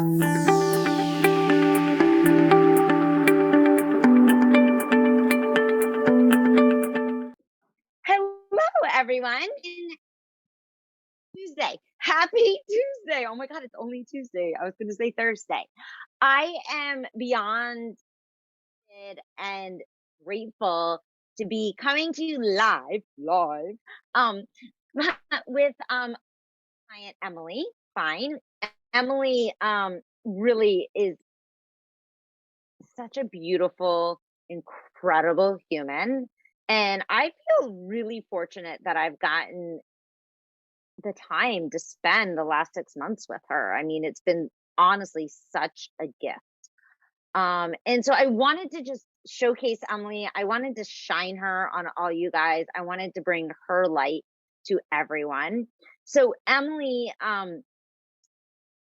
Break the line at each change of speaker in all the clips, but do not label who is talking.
Hello, everyone. Tuesday. Happy Tuesday. Oh my God, it's only Tuesday. I was going to say Thursday. I am beyond it and grateful to be coming to you live, um, with client Emily. Fine. Emily really is such a beautiful, incredible human. And I feel really fortunate that I've gotten the time to spend the last 6 months with her. I mean, it's been honestly such a gift. And so I wanted to just showcase Emily. I wanted to shine her on all you guys. I wanted to bring her light to everyone. So Emily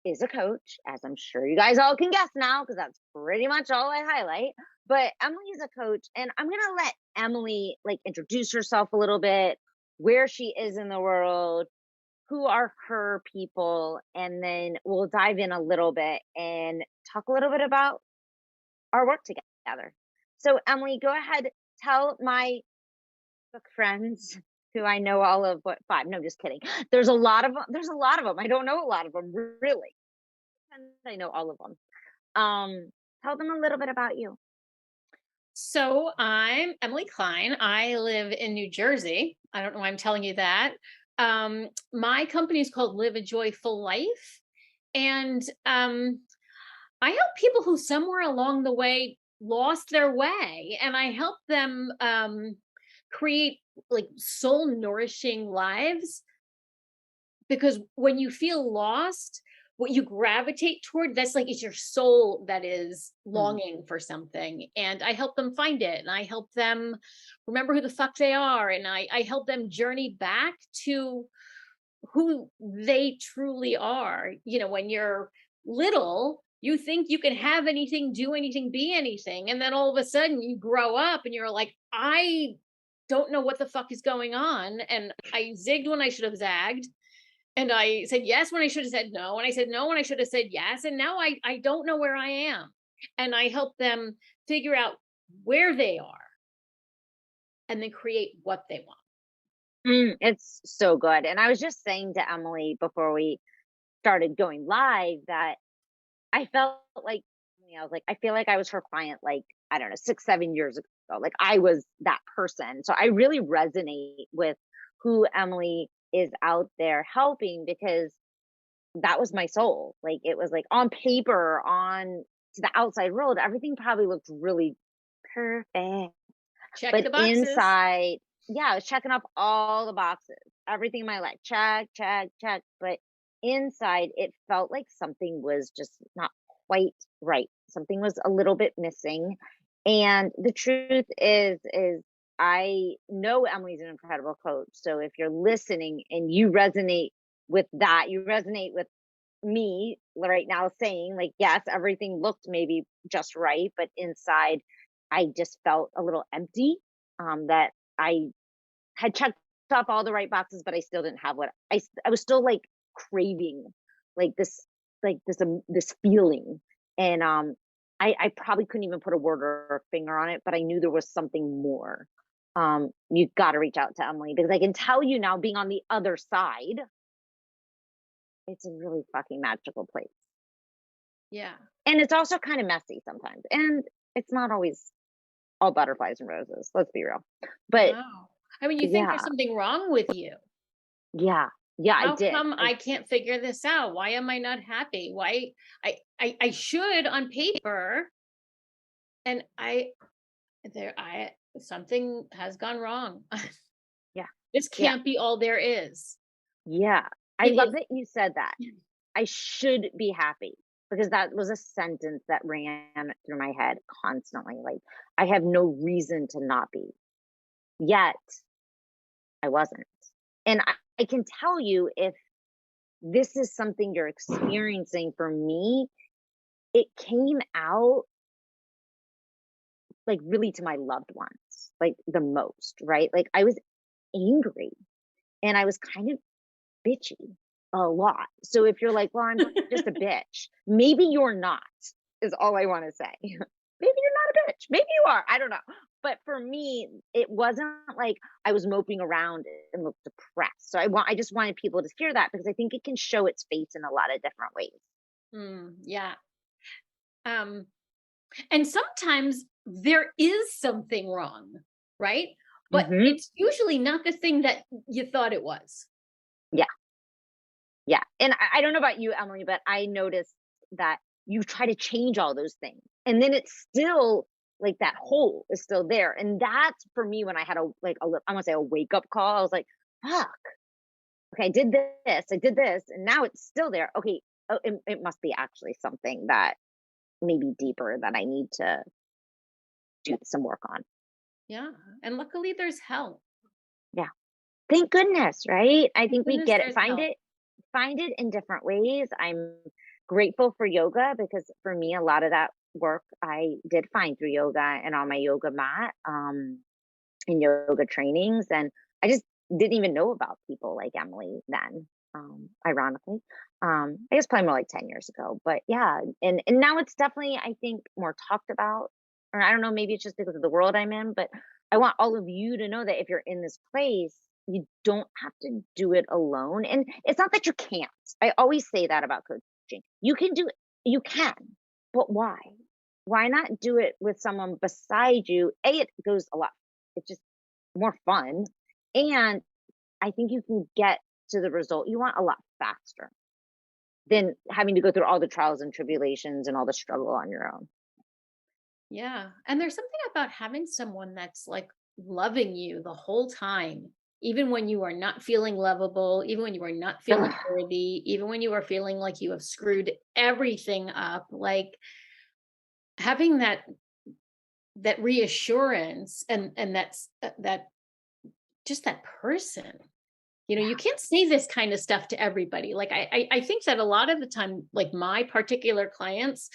is a coach, as I'm sure you guys all can guess now, because that's pretty much all I highlight. But Emily is a coach, and I'm gonna let Emily like introduce herself a little bit, where she is in the world, who are her people, and then we'll dive in a little bit and talk a little bit about our work together. So Emily, go ahead, tell my book friends who I know all of what five. No, just kidding. There's a lot of them. There's a lot of them. I don't know a lot of them really. And I know all of them. Tell them a little bit about you.
So I'm Emily Klein. I live in New Jersey. I don't know why I'm telling you that. My company is called Live a Joyful Life. And I help people who somewhere along the way lost their way. And I help them create like soul nourishing lives, because when you feel lost, what you gravitate toward, that's like, it's your soul that is
Mm,
longing for something, and I help them find it, and I help them remember who the fuck they are, and I help them journey back to who they truly are. When you're little, you think you can have anything, do anything, be anything, and then all of a sudden you grow up and you're like, I don't know what the fuck is going on, and I zigged when I should have zagged, and I said yes when I should have said no, and I said no when I should have said yes, and now I don't know where I am. And I help them figure out where they are and then create what they want.
it's so good. And I was just saying to Emily before we started going live that I felt like, I was like, I feel like I was her client, like, I don't know, 6, 7 years ago. Like I was that person. So I really resonate with who Emily is out there helping, because that was my soul. Like it was like on paper, on to the outside world, everything probably looked really perfect.
Check
But
the boxes.
inside, yeah, I was checking off all the boxes, everything in my life, check, check, check. But inside, it felt like something was just not quite right. Something was a little bit missing. And the truth is I know Emily's an incredible coach. So if you're listening and you resonate with that, you resonate with me right now saying like, yes, everything looked maybe just right, but inside I just felt a little empty. That I had checked off all the right boxes, but I still didn't have what I was still like craving like this feeling. And I probably couldn't even put a word or a finger on it, but I knew there was something more. You've got to reach out to Emily, because I can tell you now, being on the other side, it's a really fucking magical place.
Yeah.
And it's also kind of messy sometimes. And it's not always all butterflies and roses. Let's be real. But
No. I mean, you think there's
yeah,
something wrong with you.
yeah, yeah, I
How
did.
come I can't figure this out? Why am I not happy? Why I should on paper, and I something has gone wrong.
Yeah,
This
yeah,
can't be all there is.
yeah. I
It
love
is.
that you said that. I should be happy, because that was a sentence that ran through my head constantly. Like, I have no reason to not be. Yet, I wasn't. And I can tell you, if this is something you're experiencing, for me, it came out like really to my loved ones, like the most, right? Like I was angry and I was kind of bitchy a lot. So if you're like, well, I'm just a bitch, maybe you're not, is all I want to say. Maybe you're not a bitch. Maybe you are. I don't know. But for me, it wasn't like I was moping around and looked depressed. So I just wanted people to hear that because I think it can show its face in a lot of different ways.
Yeah. Um, and sometimes there is something wrong, right? But
Hmm.
it's usually not the thing that you thought it was.
Yeah. Yeah. And I don't know about you, Emily, but I noticed that you try to change all those things. And then it's still like that hole is still there. And that's for me when I had I want to say a wake up call. I was like, fuck, okay, I did this, and now it's still there. Okay. Oh, it must be actually something that maybe deeper that I need to do some work on.
Yeah. And luckily there's help.
Yeah. Thank goodness, right? I
Thank
think we
goodness
get it.
there's help.
Find it in different ways. I'm grateful for yoga because for me, a lot of that work I did find through yoga and on my yoga mat, and yoga trainings. And I just didn't even know about people like Emily then, ironically. I guess probably more like 10 years ago. But yeah, and now it's definitely, I think, more talked about. Or I don't know, maybe it's just because of the world I'm in, but I want all of you to know that if you're in this place, you don't have to do it alone. And it's not that you can't. I always say that about coaching. You can do it, you can, but why? Why not do it with someone beside you? It goes a lot. It's just more fun. And I think you can get to the result you want a lot faster than having to go through all the trials and tribulations and all the struggle on your own.
Yeah. And there's something about having someone that's like loving you the whole time, even when you are not feeling lovable, even when you are not feeling
Ugh,
worthy, even when you are feeling like you have screwed everything up, like having that reassurance and that just that person. You know,
yeah.
you can't say this kind of stuff to everybody. Like I think that a lot of the time, like my particular clients,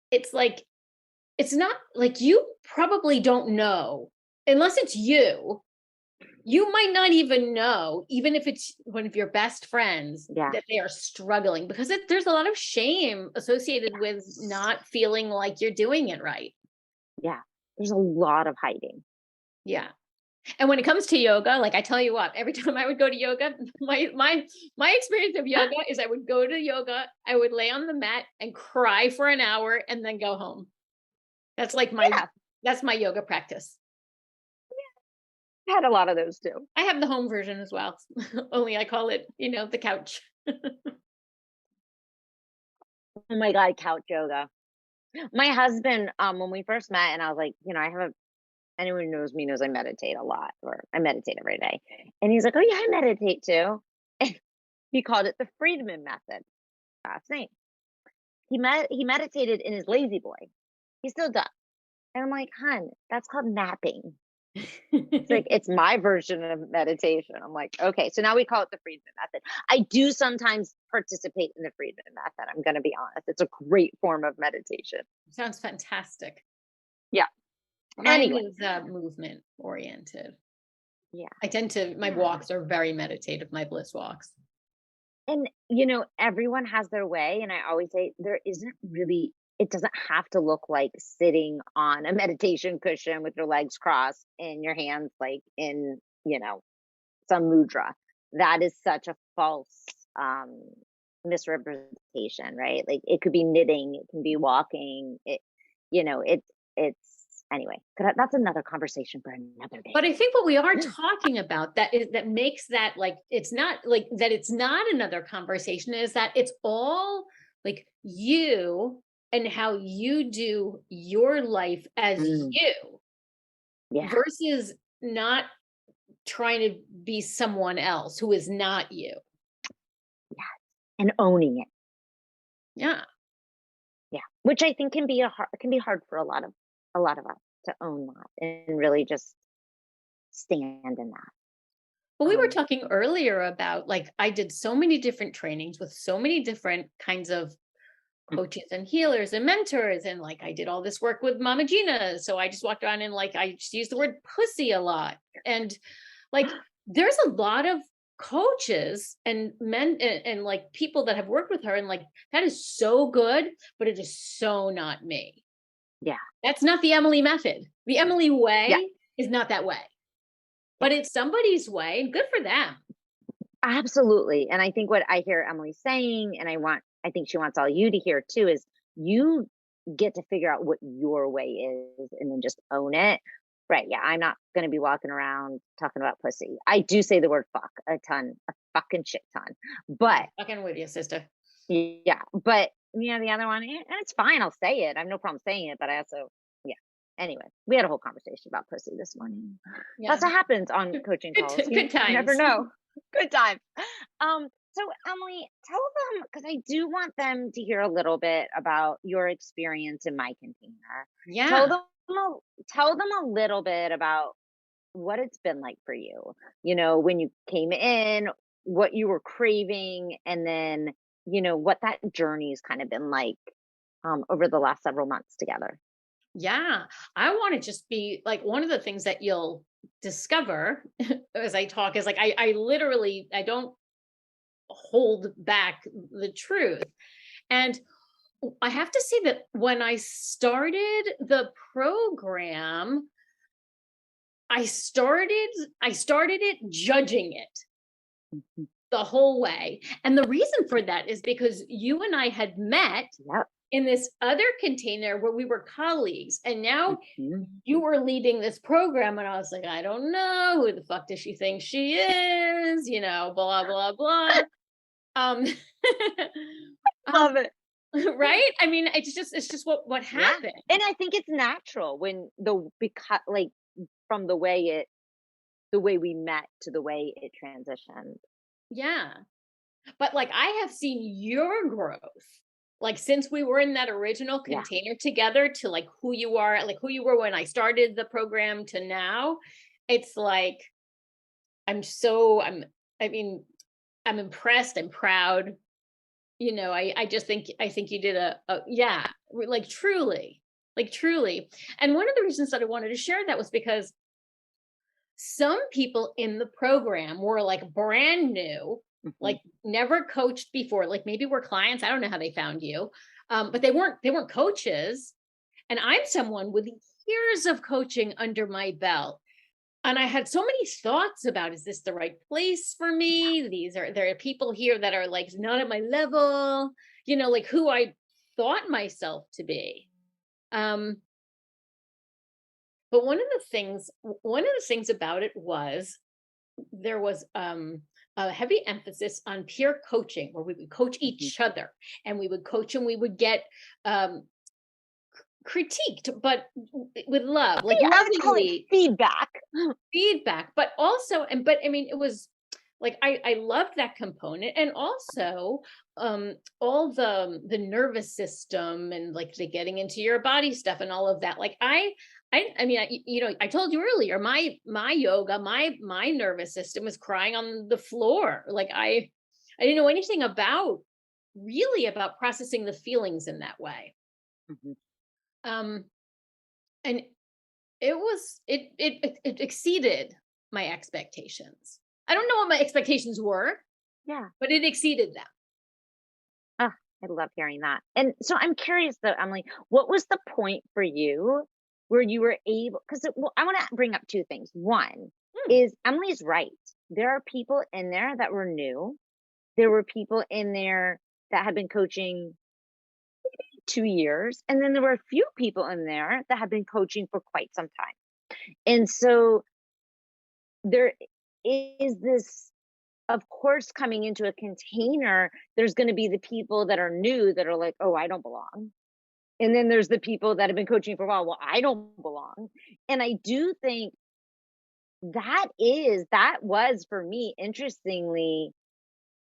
it's like it's not like you probably don't know unless it's you. You might not even know, even if it's one of your best friends,
Yeah.
that they are struggling because there's a lot of shame associated with
Yes.
not feeling like you're doing it right.
Yeah. There's a lot of hiding.
Yeah. And when it comes to yoga, like I tell you what, every time I would go to yoga, my experience of yoga is I would go to yoga, I would lay on the mat and cry for an hour and then go home. That's like
Yeah.
that's my yoga practice.
I had a lot of those too.
I have the home version as well. Only I call it, the couch.
Oh my God, couch yoga. My husband, when we first met, and I was like, I have a anyone who knows me knows I meditate a lot, or I meditate every day. And he's like, oh yeah, I meditate too. And he called it the Friedman method last name. He meditated in his lazy boy. He still does. And I'm like, hun, that's called napping. It's like it's my version of meditation. I'm like, okay, so now we call it the Friedman method. I do sometimes participate in the Friedman method. I'm going to be honest. It's a great form of meditation.
Sounds fantastic.
Yeah.
Mine
Anyway,
is movement oriented.
yeah.
My
Yeah.
walks are very meditative, my bliss walks.
And everyone has their way. And I always say there isn't really, it doesn't have to look like sitting on a meditation cushion with your legs crossed and your hands like in, some mudra. That is such a false um misrepresentation, right? Like it could be knitting, it can be walking, it's anyway, that's another conversation for another
But I
day.
think what we are talking about that makes that like it's not like that it's not another conversation is that it's all like you and how you do your life as
Mm,
you
yeah,
versus not trying to be someone else who is not you.
yeah, and owning it.
Yeah.
Yeah, which I think can be hard for a lot of us to own that and really just stand in that.
Well, we were
Um,
talking earlier about like I did so many different trainings with so many different kinds of coaches and healers and mentors. And like I did all this work with Mama Gina. So I just walked around and like I just used the word pussy a lot. And like there's a lot of coaches and men and like people that have worked with her and like that is so good, but it is so not me.
Yeah.
That's not the Emily method. The Emily
Yeah.
way is not that way,
Yeah.
but it's somebody's way and good for them.
Absolutely. And I think what I hear Emily saying, and I think she wants all you to hear too, is you get to figure out what your way is and then just own it. Right. Yeah. I'm not going to be walking around talking about pussy. I do say the word fuck a ton, a fucking shit ton. But
Fucking with you, sister.
yeah. But, the other one, and it's fine. I'll say it. I have no problem saying it. But I also, yeah. Anyway, we had a whole conversation about pussy this morning. That's
Yeah.
what happens on coaching calls.
Good
You never
times.
know. Good time. So Emily, tell them, because I do want them to hear a little bit about your experience in my container. Tell
Yeah.
them tell them a little bit about what it's been like for you. When you came in, what you were craving, and then, what that journey's kind of been like over the last several months together.
Yeah. I want to just be like one of the things that you'll discover as I talk is like I literally I don't hold back the truth. And I have to say that when I started the program, I started it judging it
Mhm.
the whole way. And the reason for that is because you and I had met
Yep.
in this other container where we were colleagues. And now
Mhm.
you were leading this program. And I was like, I don't know who the fuck does she think she is, blah, blah, blah. Um, um
Love it.
right? I mean, it's just what
Yeah.
happened.
And I think it's natural when because like from the way we met to the way it transitioned.
Yeah. But like I have seen your growth. Like since we were in that original
Yeah.
container together to like who you are, like who you were when I started the program to now, it's like I mean, I'm impressed, I'm proud. I just think I think you did yeah, like truly. And one of the reasons that I wanted to share that was because some people in the program were like brand new,
Mhm.
like never coached before, like maybe were clients. I don't know how they found you, but they weren't coaches. And I'm someone with years of coaching under my belt. And I had so many thoughts about, is this the right place for me? There are people here that are like not at my level, like who I thought myself to be. Um, but one of the things about it was there was a heavy emphasis on peer coaching where we would coach
Mhm.
each other and we would coach and we would get um, critiqued, but with love, like
I would call it
lovingly
feedback.
feedback, but also, but I mean, it was like I loved that component, and also all the nervous system and like the getting into your body stuff and all of that. Like I mean, I told you earlier, my yoga, my nervous system was crying on the floor. Like I didn't know anything about processing the feelings in that way.
Mhm.
Um, and it exceeded my expectations. I don't know what my expectations were,
Yeah.
but it exceeded them.
Ah, I love hearing that. And so I'm curious though, Emily, what was the point for you where you were able, because well, I want to bring up two things. One
Hmm.
is Emily's right. There are people in there that were new. There were people in there that had been coaching 2 years. And then there were a few people in there that had been coaching for quite some time. And so there is this, of course, coming into a container, there's going to be the people that are new that are like, oh, I don't belong. And then there's the people that have been coaching for a while. Well, I don't belong. And I do think that was for me, interestingly,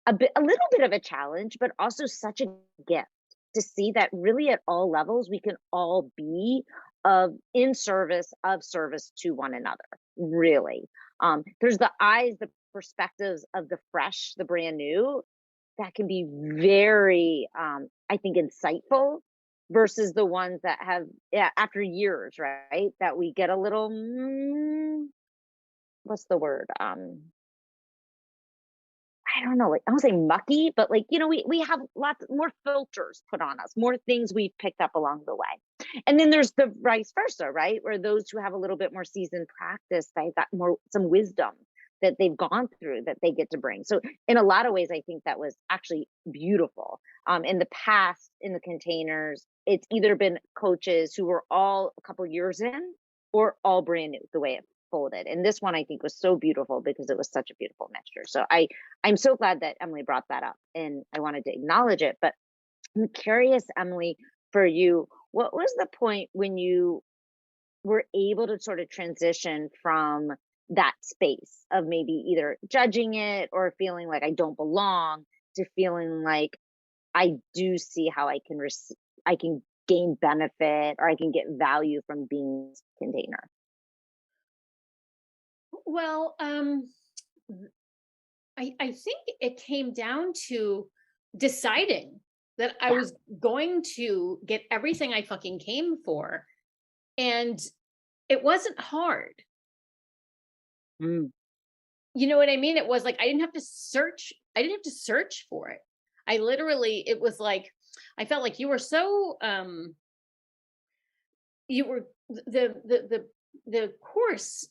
a little bit of a challenge, but also such a gift to see that really at all levels we can all be of service to one another. Really, there's the eyes, the perspectives of the fresh, the brand new that can be very, I think, insightful versus the ones that have, yeah, after years, right? That we get a little, what's the word? I don't know, like, I don't say mucky, but like, we have lots more filters put on us, more things we've picked up along the way. And then there's the vice versa, right? Where those who have a little bit more seasoned practice, they've got some wisdom that they've gone through that they get to bring. So in a lot of ways, I think that was actually beautiful. In the past, in the containers, it's either been coaches who were all a couple years in or all brand new the way it folded. And this one I think was so beautiful because it was such a beautiful mixture. So I'm so glad that Emily brought that up and I wanted to acknowledge it. But I'm curious, Emily, for you, what was the point when you were able to sort of transition from that space of maybe either judging it or feeling like I don't belong to feeling like I do see how I can gain benefit or I can get value from being this container?
Well, I think it came down to deciding that I
Yeah.
was going to get everything I fucking came for. And it wasn't hard.
Mm.
You know what I mean? It was like I didn't have to search. I didn't have to search for it. I literally, it was like I felt like you were so you were the course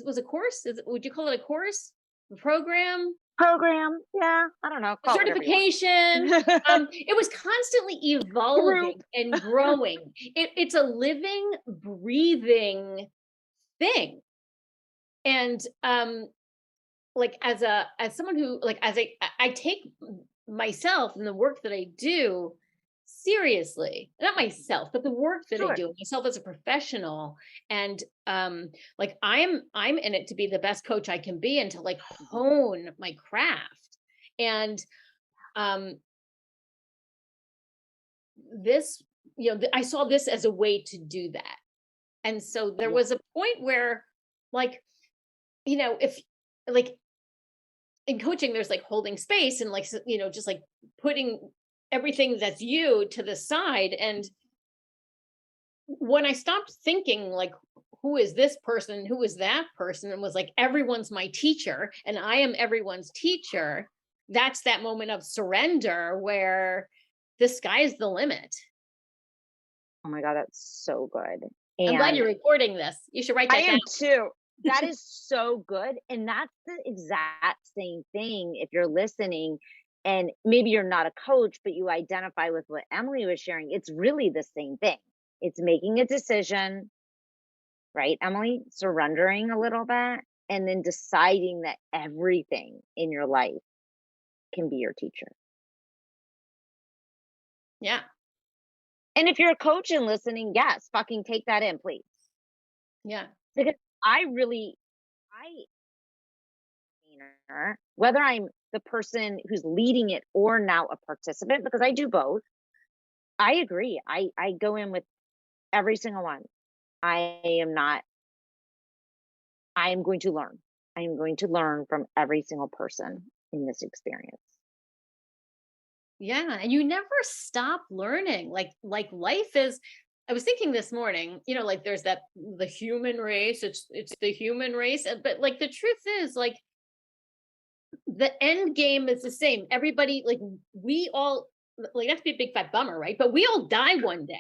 was a course. Would you call it a course? A program?
Program. Yeah. I don't know.
The
Call it whatever you
certification.
want.
It was constantly
Group.
evolving and growing. It's a living, breathing thing. And like as someone who like as I take myself and the work that I do seriously. Not myself, but the work that I
Sure.
do, myself as a professional. And like I'm in it to be the best coach I can be and to like
Mhm.
hone my craft. And um this, I saw this as a way to do that. And so there
Yeah.
was a point where like, if like in coaching there's like holding space and like just like putting everything that's you to the side. And when I stopped thinking like who is this person, who is that person, and was like everyone's my teacher and I am everyone's teacher, that's that moment of surrender where the sky's the limit.
Oh my God, that's so good.
I'm glad
And
you're recording this. You should write
I
that down.
am too. That is so good. And that's the exact same thing if you're listening and maybe you're not a coach, but you identify with what Emily was sharing. It's really the same thing. It's making a decision, right, Emily? Surrendering a little bit and then deciding that everything in your life can be your teacher.
Yeah.
And if you're a coach and listening, yes, fucking take that in, please.
Yeah.
Because I whether I'm the person who's leading it or now a participant, because I do both, I agree. I go in with every single one. I am not, I am going to learn. I am going to learn from every single person in this experience.
Yeah, and you never stop learning. Like life is, I was thinking this morning, like there's that the human race, it's the human race, but like the truth is like the end game is the same. Everybody like we all like not to be a big fat bummer, right? But we all die one day.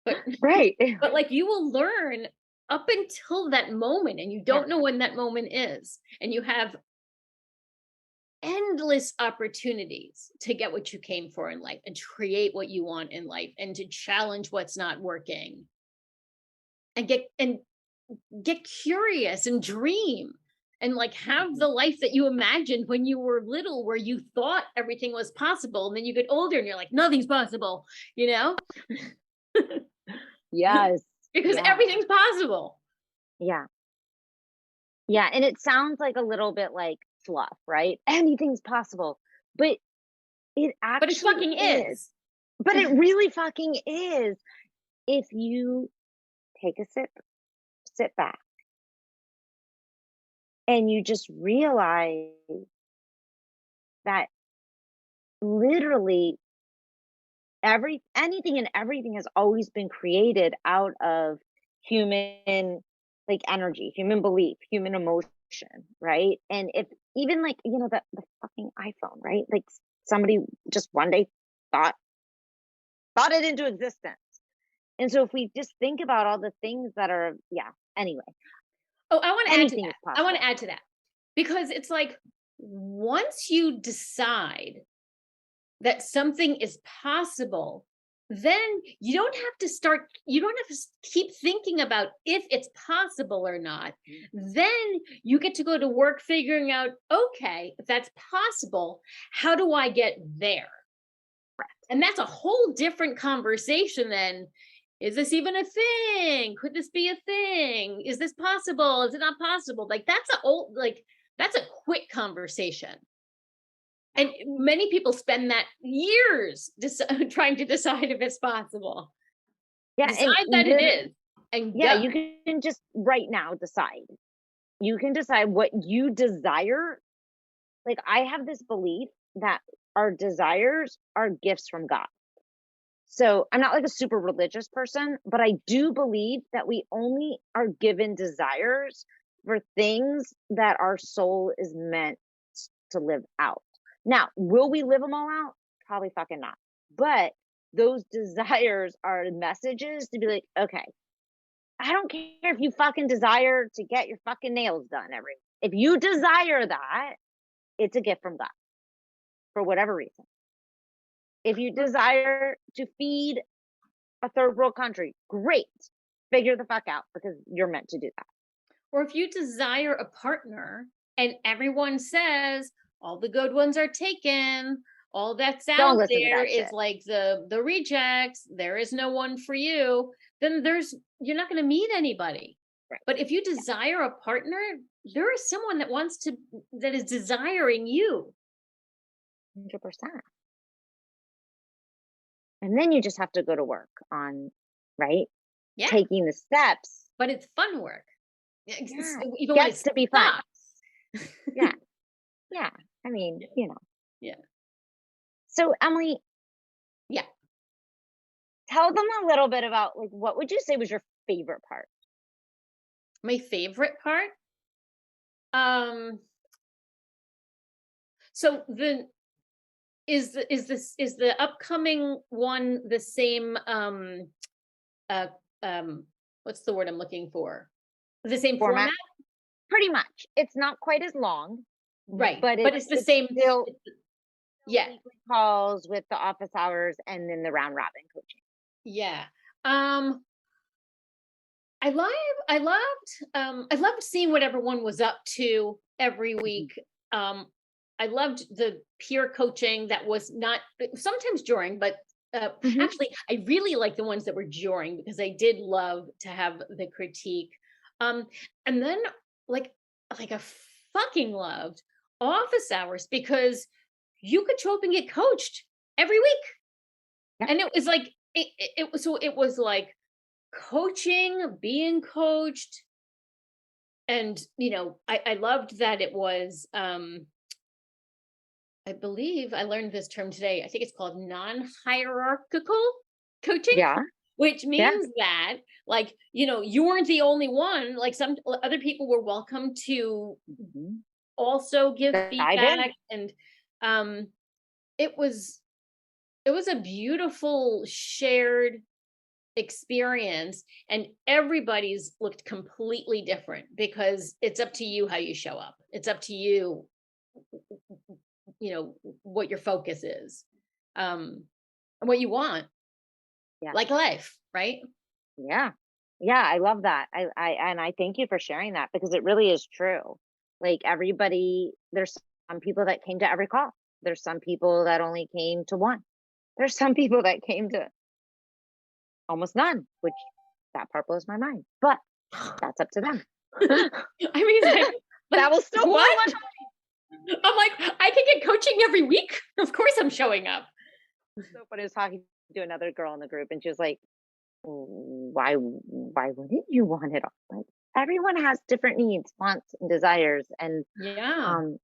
But
Right.
but like you will learn up until that moment and you
Yeah.
don't know when that moment is. And you have endless opportunities to get what you came for in life and to create what you want in life and to challenge what's not working and get curious and dream and like have
Mhm.
the life that you imagined when you were little where you thought everything was possible and then you get older and you're like nothing's possible, you know
Yes.
because
Yeah.
everything's possible.
Yeah. Yeah. And it sounds like a little bit like fluff, right? Anything's possible. But it
But it
actually
fucking
is.
is.
But it really fucking is. If you take a sit back, and you just realize that literally anything and everything has always been created out of human, like, energy, human belief, human emotion, right? And if even like, the fucking iPhone, right? Like somebody just one day thought it into existence. And so if we just think about all the things that are, yeah, anyway,
Oh, I want to add to
anything
that.
is
I want
possible.
to add to that because it's like once you decide that something is possible, then you don't have to keep thinking about if it's possible or not. Then you get to go to work figuring out, okay, if that's possible, how do I get there? And that's a whole different conversation than, is this even a thing? Could this be a thing? Is this possible? Is it not possible? Like that's a quick conversation. And many people spend that years trying to decide if it's possible.
Yeah. And
Decide that it is and
yeah,
go.
you can just right now decide. You can decide what you desire. Like I have this belief that our desires are gifts from God. So I'm not like a super religious person, but I do believe that we only are given desires for things that our soul is meant to live out. Now, will we live them all out? Probably fucking not. But those desires are messages to be like, okay, I don't care if you fucking desire to get your fucking nails done if you desire that, it's a gift from God for whatever reason. If you desire to feed a third world country, great. Figure the fuck out because you're meant to do that.
Or if you desire a partner and everyone says all the good ones are taken, all that's
Don't
out
listen to
there
that
is
shit.
like the rejects, there is no one for you, then you're not going to meet anybody.
Right.
But if you desire a partner, there is someone that is desiring you.
100%. And then you just have to go to work on, right?
Yeah.
Taking the steps.
But it's fun work.
Yeah.
Even when it
Gets to be fun.
sucks.
Yeah. Yeah. I mean,
Yeah.
So Emily.
Yeah.
Tell them a little bit about like, what would you say was your favorite part?
My favorite part? So is the upcoming one the same uh what's the word I'm looking for? The same
Format?
format?
Pretty much. It's not quite as long,
Right.
but
But it's the same
still
yeah.
weekly calls with the office hours and then the round robin coaching.
Yeah. I love I loved seeing what everyone was up to every week. Um I loved the peer coaching that was not sometimes during, but
Mm-hmm.
actually I really like the ones that were during because I did love to have the critique. Um and then like I fucking loved office hours because you could show up and get coached every week.
Yeah.
And it was like it was like coaching, being coached. And, I loved that it was, I believe I learned this term today. I think it's called non-hierarchical coaching,
Yeah.
which
Yeah.
means that, like, you weren't the only one. Like some other people were welcome to
Mm-hmm.
also give
Dive in.
feedback. And um, it was a beautiful shared experience, and everybody's looked completely different because it's up to you how you show up. It's up to you, what your focus is, and what you want,
Yeah.
like life, right?
Yeah. Yeah. I love that. And I thank you for sharing that because it really is true. Like there's some people that came to every call. There's some people that only came to one. There's some people that came to almost none, which that part blows my mind, but that's up to them.
I mean,
That will still blow
what?
my mind.
I'm like, I can get coaching every week. Of course I'm showing up.
So funny. I was talking to another girl in the group and she was like, why wouldn't you want it all? Like everyone has different needs, wants, and desires. And
Yeah.
um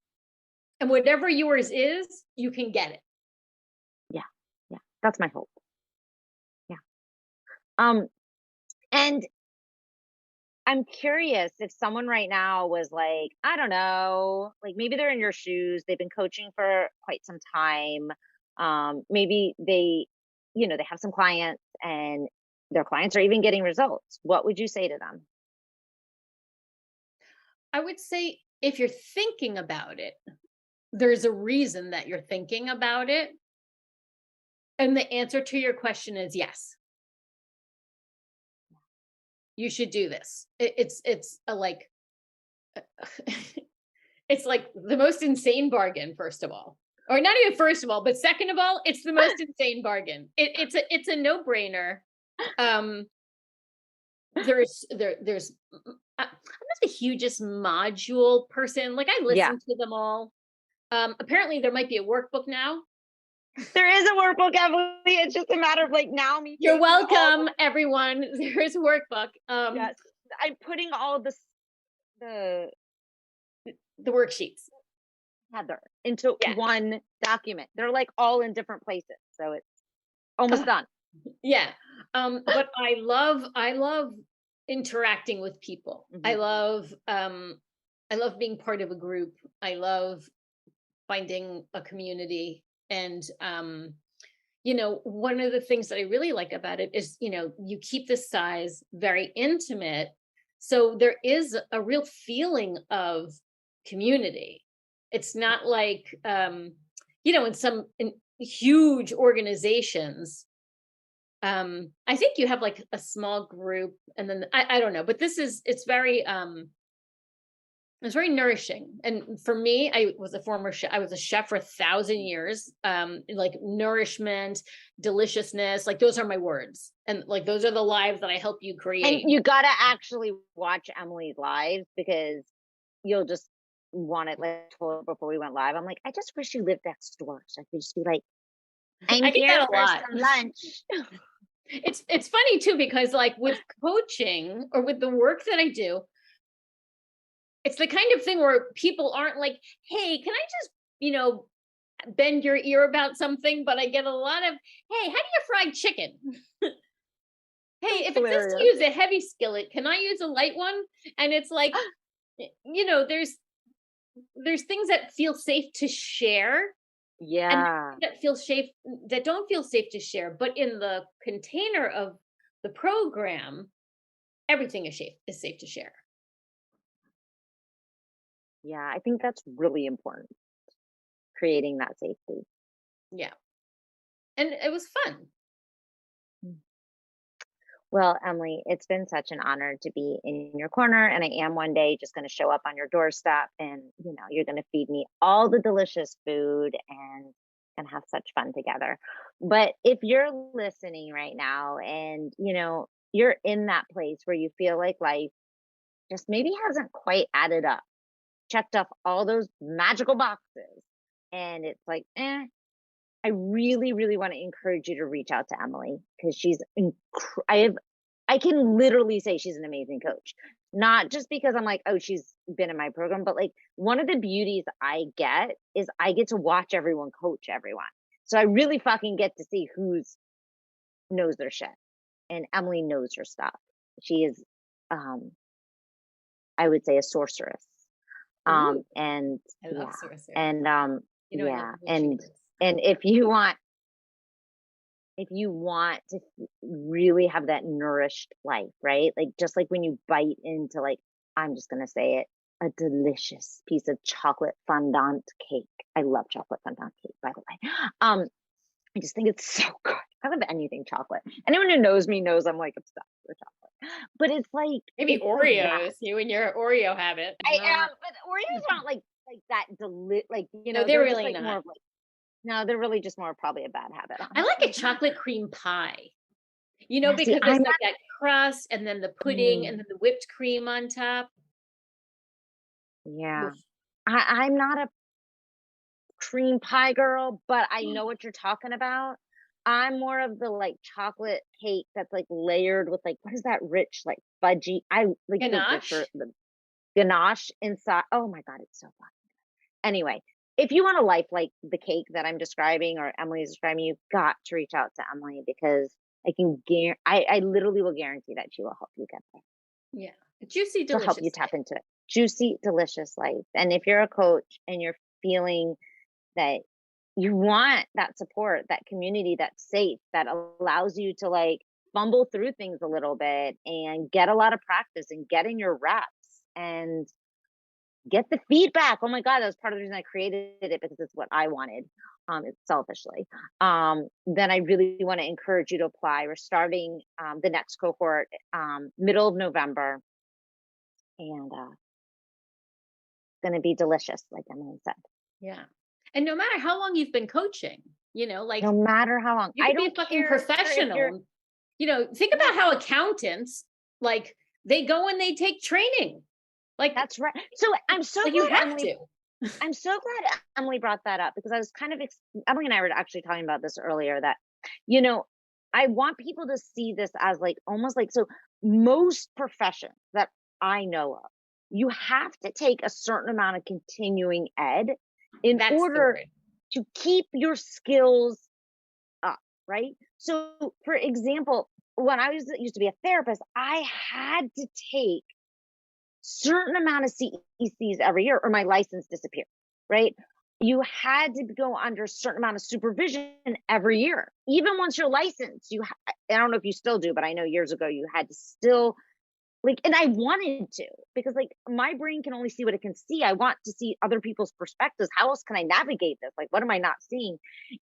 And whatever yours is, you can get it.
yeah, yeah. That's my hope. Yeah. And I'm curious if someone right now was like, I don't know, like maybe they're in your shoes, they've been coaching for quite some time. Maybe they, they have some clients and their clients are even getting results. What would you say to them?
I would say if you're thinking about it, there's a reason that you're thinking about it. And the answer to your question is yes. You should do this. It's a like it's like the most insane bargain, first of all. Or not even first of all, but second of all, it's the most insane bargain. It's a no-brainer. Um there's I'm not the hugest module person. Like I
Yeah,
listen to them all. Apparently there might be a workbook now.
there is a workbook, Emily. It's just a matter of like now me
You're
taking all the,
welcome, everyone. There is a workbook.
yes, I'm putting all the
The worksheets.
Heather into
Yeah.
one document. They're like all in different places. So it's almost done.
Yeah. But I love interacting with people.
Mhm.
I love being part of a group. I love finding a community. And one of the things that I really like about it is, you keep the size very intimate. So there is a real feeling of community. It's not like in huge organizations. I think you have like a small group, and then I don't know, but it's very nourishing. And for me, I was a former chef. I was a chef for 1,000 years. Like nourishment, deliciousness, like those are my words, and like those are the lives that I help you
And
create.
you got to actually watch Emily's lives because you'll just want it. Like I told her before we went live, I'm like, I just wish you lived next door so I could just be like, I'm
I get
here
that a
for
lot.
some lunch.
It's funny too, because like with coaching or with the work that I do, it's the kind of thing where people aren't like, hey, can I just, bend your ear about something? But I get a lot of, hey, how do you fry chicken? Hey,
That's
if it says to
hilarious.
use a heavy skillet, can I use a light one? And it's like, there's things that feel safe to share, and
Yeah.
that don't feel safe to share. But in the container of the program, everything is safe to share.
Yeah. I think that's really important, creating that safety.
Yeah. And it was fun.
Well, Emily, it's been such an honor to be in your corner, and I am one day just going to show up on your doorstep, and you're going to feed me all the delicious food and have such fun together. But if you're listening right now and you're in that place where you feel like life just maybe hasn't quite added up, checked off all those magical boxes, and it's like, I really, really want to encourage you to reach out to Emily because I can literally say she's an amazing coach. Not just because I'm like, oh, she's been in my program, but like one of the beauties I get is I get to watch everyone coach everyone. So I really fucking get to see who's knows their shit. And Emily knows her stuff. She is um I would say a sorceress.
Ooh,
And
I love
yeah.
sorcery.
And
I love
yeah.
witchy
And
things.
and if you want to really have that nourished life, right? Like just like when you bite into like, I'm just going to say it, a delicious piece of chocolate fondant cake. I love chocolate fondant cake, by the way. I just think it's so good. I love anything chocolate. Anyone who knows me knows I'm like obsessed with chocolate. But it's like
Maybe
it's like that.
Oreos, you and your Oreo habit.
I am, but Oreos aren't like that like
No, they're
they're just
really
like more
not.
of like no, they're really just more probably a bad habit,
I like a
honestly.
chocolate cream pie,
Yeah, see,
because
I'm
it's like
not.
that crust and then the pudding and then the whipped cream on top.
Yeah.
Oof.
I'm not a cream pie girl, but I know what you're talking about. I'm more of the like chocolate cake that's like layered with like what is that rich like fudgy? I like
Ganache?
the ganache inside. Oh my god, it's so fun. Anyway, if you want a life like the cake that I'm describing or Emily's describing, you've got to reach out to Emily because I literally will guarantee that she will help you get there.
Yeah. Juicy,
to help you
delicious
tap
life.
into it. Juicy, delicious life. And if you're a coach and you're feeling that you want that support, that community that's safe, that allows you to like fumble through things a little bit and get a lot of practice and get in your reps and get the feedback. Oh my God, that was part of the reason I created it because it's what I wanted. It's selfishly. Then I really want to encourage you to apply. We're starting the next cohort middle of November, and going to be delicious, like Emily said.
Yeah. And no matter how long you've been coaching,
No
like
matter how long,
you
I
could be a
don't
fucking
care if you're.
professional. Think
Yeah,
about how accountants, like, they go and they take training. Like,
that's right. So I'm so
you
glad
have
Emily.
to.
I'm so glad Emily brought that up because I was kind of Emily and I were actually talking about this earlier. That you know, I want people to see this as like almost like so. Most professions that I know of, you have to take a certain amount of continuing ed in
That's the
order
word.
to keep your skills up, right? So, for example, when I used to be a therapist, I had to take certain amount of CECs every year or my license disappeared, right? You had to go under a certain amount of supervision every year. Even once you're licensed, I don't know if you still do, but I know years ago you had to still like, and I wanted to because like my brain can only see what it can see. I want to see other people's perspectives. How else can I navigate this? Like, what am I not seeing?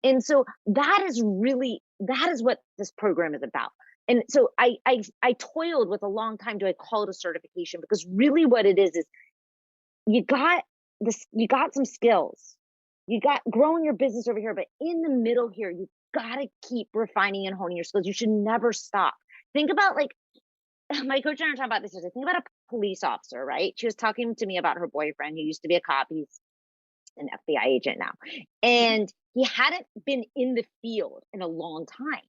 And so that is what this program is about. And so I toiled with a long time. Do I call it a certification? Because really what it is you got you got some skills. You got growing your business over here, but in the middle here, you got to keep refining and honing your skills. You should never stop. Think about like my coach and I were talking about this yesterday. Think about a police officer, right? She was talking to me about her boyfriend who used to be a cop. He's an FBI agent now. And he hadn't been in the field in a long time.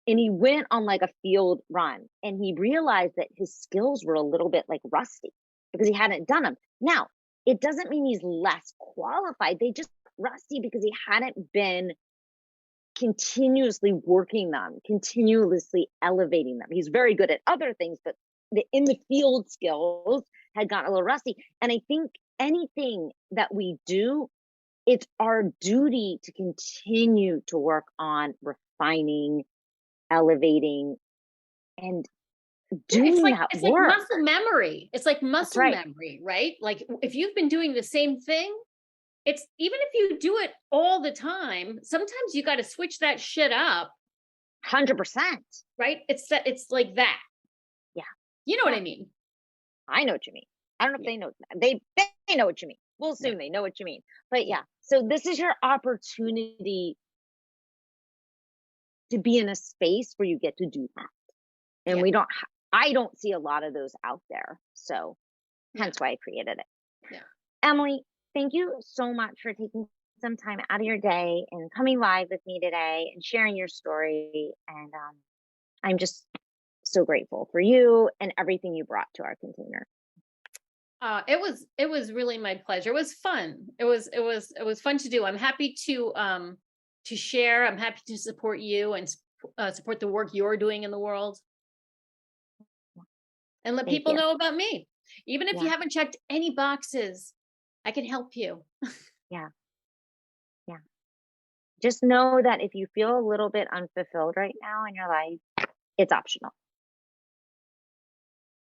And he went on like a field run and he realized that his skills were a little bit like rusty because he hadn't done them. Now, it doesn't mean he's less qualified. They just rusty because he hadn't been continuously working them, continuously elevating them. He's very good at other things, but the in the field skills had gotten a little rusty. And I think anything that we do, it's our duty to continue to work on refining, elevating, and
Yeah, it's
doing
like
that
it's like
work.
muscle memory. It's like
That's
muscle
right.
memory, right? Like if you've been doing the same thing, it's even if you do it all the time, sometimes you got to switch that shit up,
100%.
right? It's like that.
Yeah.
You know what
Yeah.
I mean?
I know what you mean. I don't know if
Yeah.
they know. They know what you mean. We'll
Yeah.
assume they know what you mean. But
Yeah.
yeah. So this is your opportunity to be in a space where you get to do that. And
Yeah.
I don't see a lot of those out there. So
Yeah.
hence why I created it.
Yeah.
Emily, thank you so much for taking some time out of your day and coming live with me today and sharing your story. And I'm just so grateful for you and everything you brought to our container.
It was really my pleasure. It was fun. It was fun to do. I'm happy to share. I'm happy to support you and support the work you're doing in the world and let
Thank
people
you.
know about me. Even if you
Yeah.
haven't checked any boxes, I can help you.
Yeah. Yeah. Just know that if you feel a little bit unfulfilled right now in your life, it's optional.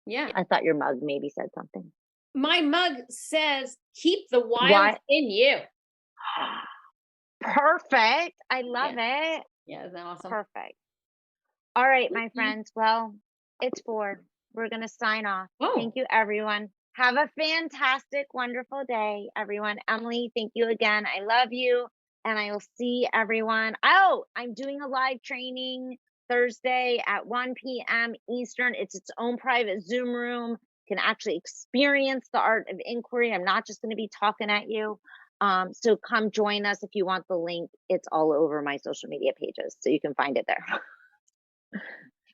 Yeah.
I thought your mug maybe said something.
My mug says, keep the wild
What?
in you.
Perfect. I love
Yeah.
it.
Yeah. Isn't that awesome?
Perfect. All right, my
Mhm.
friends. Well, it's 4. We're going to sign off.
Oh,
Thank you, everyone. Have a fantastic, wonderful day, everyone. Emily, thank you again. I love you. And I will see everyone. Oh, I'm doing a live training Thursday at 1 p.m. Eastern. It's its own private Zoom room. You can actually experience the art of inquiry. I'm not just going to be talking at you. So come join us if you want the link. It's all over my social media pages, so you can find it there.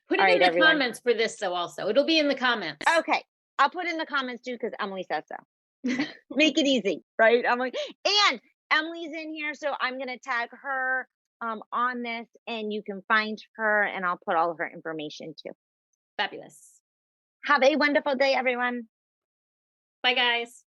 put
All
it in
right,
the
everyone.
comments for this, though, also. It'll be in the comments.
Okay. I'll put in the comments too because Emily says so. Make it easy, right? Emily. And Emily's in here, so I'm gonna tag her on this and you can find her and I'll put all of her information too.
Fabulous.
Have a wonderful day, everyone.
Bye, guys.